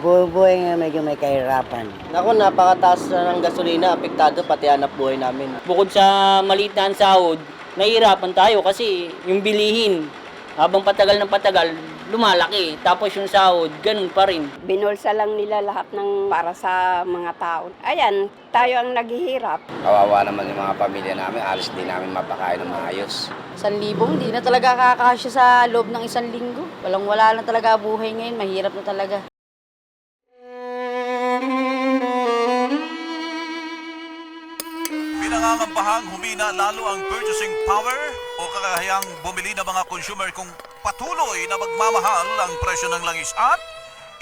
Buhay nga medyo may kahirapan. Naku, napakataas na ng gasolina, apektado pati hanap buhay namin. Bukod sa maliit na sahod, nahihirapan tayo kasi yung bilihin, habang patagal ng patagal, lumalaki. Tapos yung sahod, ganun pa rin. Binulsa lang nila lahat ng para sa mga tao. Ayan, tayo ang naghihirap. Kawawa naman yung mga pamilya namin, alis din namin mapakain ng maayos. 1,000, hindi na talaga kakasya sa loob ng 1 linggo. Walang-wala na talaga buhay ngayon, mahirap na talaga. Pinangangambahang humina lalo ang purchasing power o kakayahang bumili ng mga consumer kung patuloy na magmamahal ang presyo ng langis at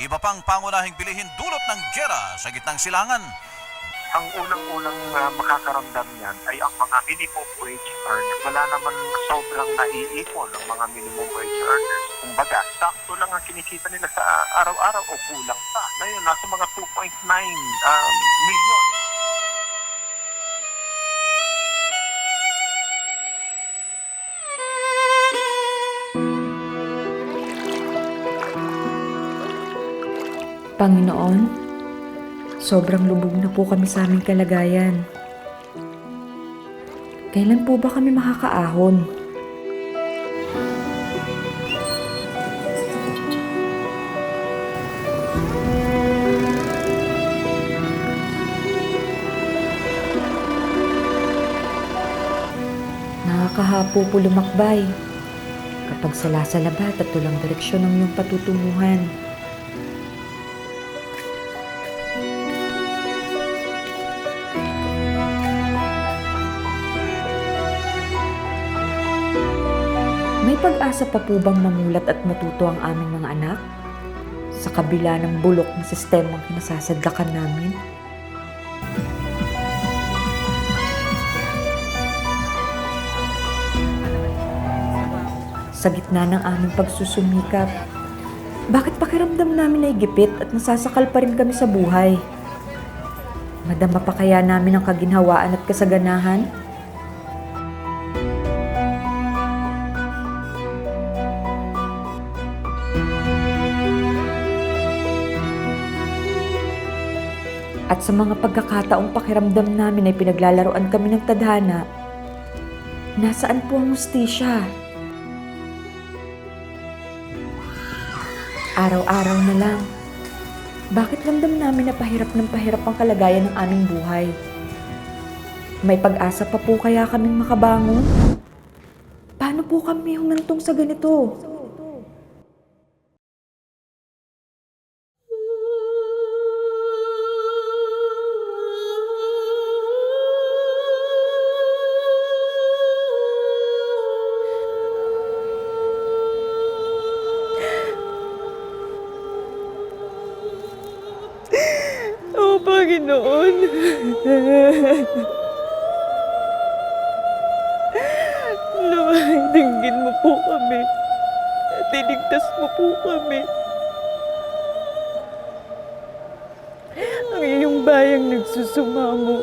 iba pang pangunahing bilihin dulot ng giyera sa gitnang silangan. Ang unang-unang makakaramdam niyan ay ang mga minimum wage earners. Wala naman sobrang naiipon ang mga minimum wage earners. Kumbaga, sakto lang ang kinikita nila sa araw-araw o kulang pa. Ngayon, nasa mga 2.9 million. Panginoon, sobrang lubog na po kami sa aming kalagayan. Kailan po ba kami makakaahon? Nakakahapo po lumakbay kapag salasalabat at tulang direksyon ng iyong patutunguhan. May pag-asa pa po bang mamulat at matuto ang aming mga anak? Sa kabila ng bulok ng sistemang kinasasadlakan namin? Sa gitna ng aming pagsusumikap, bakit pakiramdam namin ay gipit at nasasakal pa rin kami sa buhay? Madama pa kaya namin ang kaginhawaan at kasaganahan? At sa mga pagkakataong pakiramdam namin ay pinaglalaroan kami ng tadhana, nasaan po ang hustisya? Araw-araw na lang, bakit ramdam namin na pahirap ng pahirap ang kalagayan ng aming buhay? May pag-asa pa po kaya kaming makabangon? Paano po kami humantong sa ganito? Panginoon. Dinggin mo po kami. At iligtas mo po kami. Ang iyong bayang nagsusumamo.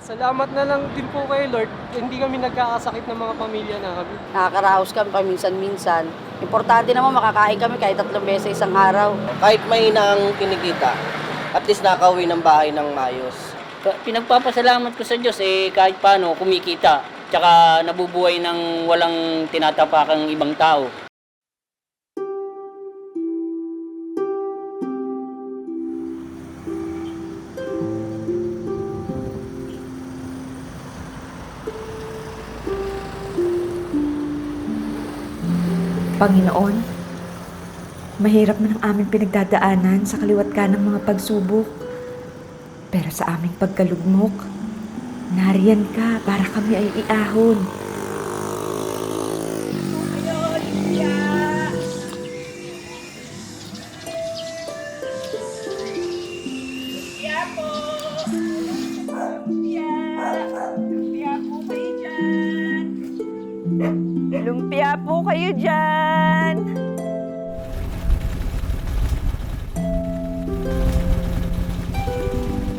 Salamat na lang din po kay Lord, hindi kami nagkakasakit ng mga pamilya namin. Nakakaraos kami paminsan-minsan. Importante naman makakain kami kahit 3 beses isang araw. Kahit mahina ang kinikita, at least nakauwi ng bahay ng maayos. Pinagpapasalamat ko sa Diyos kahit paano kumikita. Tsaka nabubuhay ng walang tinatapakang ibang tao. Panginoon, mahirap man ang aming pinagdadaanan sa kaliwat ka ng mga pagsubok. Pero sa aming pagkalugmok, nariyan ka para kami ay iahon. po! Lumpia! Lumpia po kayo dyan! Lumpia po kayo dyan!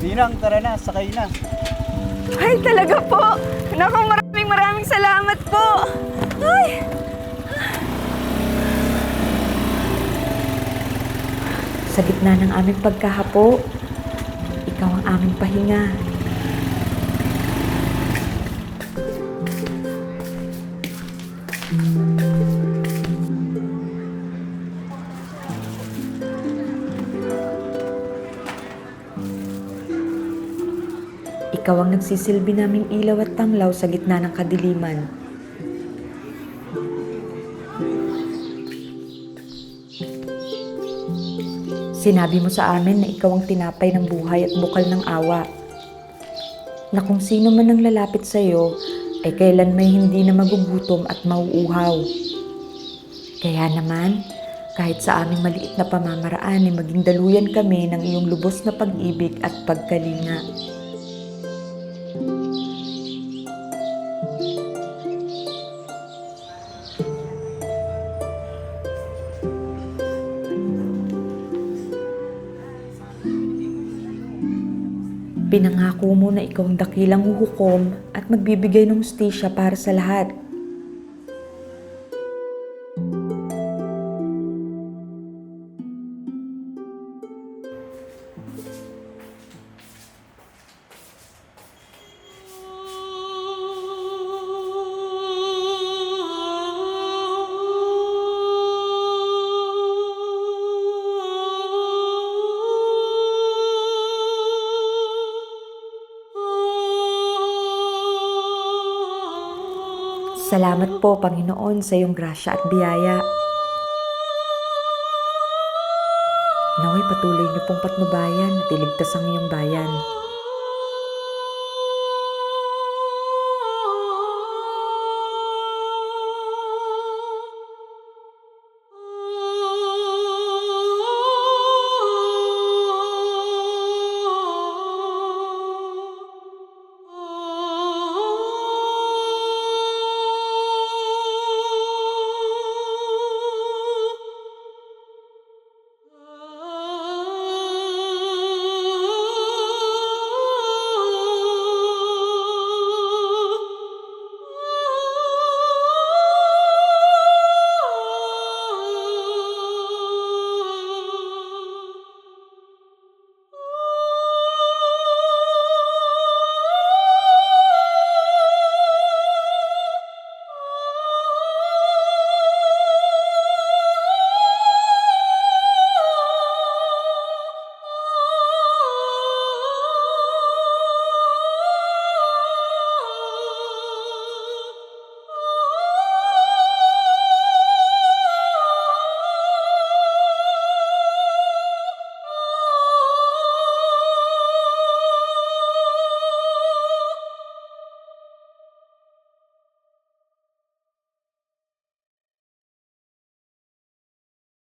Ninang, tara na, sakay na. Ay, talaga po! Naku, maraming salamat po! Ay! Sa gitna ng aming pagkahapo, ikaw ang aming pahinga. Ikaw ang nagsisilbi naming ilaw at tanglaw sa gitna ng kadiliman. Sinabi mo sa amin na ikaw ang tinapay ng buhay at bukal ng awa. Na kung sino man ang lalapit sa iyo, ay kailan may hindi na magugutom at mauuhaw. Kaya naman, kahit sa aming maliit na pamamaraan ay maging daluyan kami ng iyong lubos na pag-ibig at pagkalinga. Pinangako mo na ikaw ang dakilang huhukom at magbibigay ng hustisya para sa lahat. Salamat po, Panginoon, sa iyong grasya at biyaya. Naway patuloy niyo pong patnubayan at iligtas ang iyong bayan.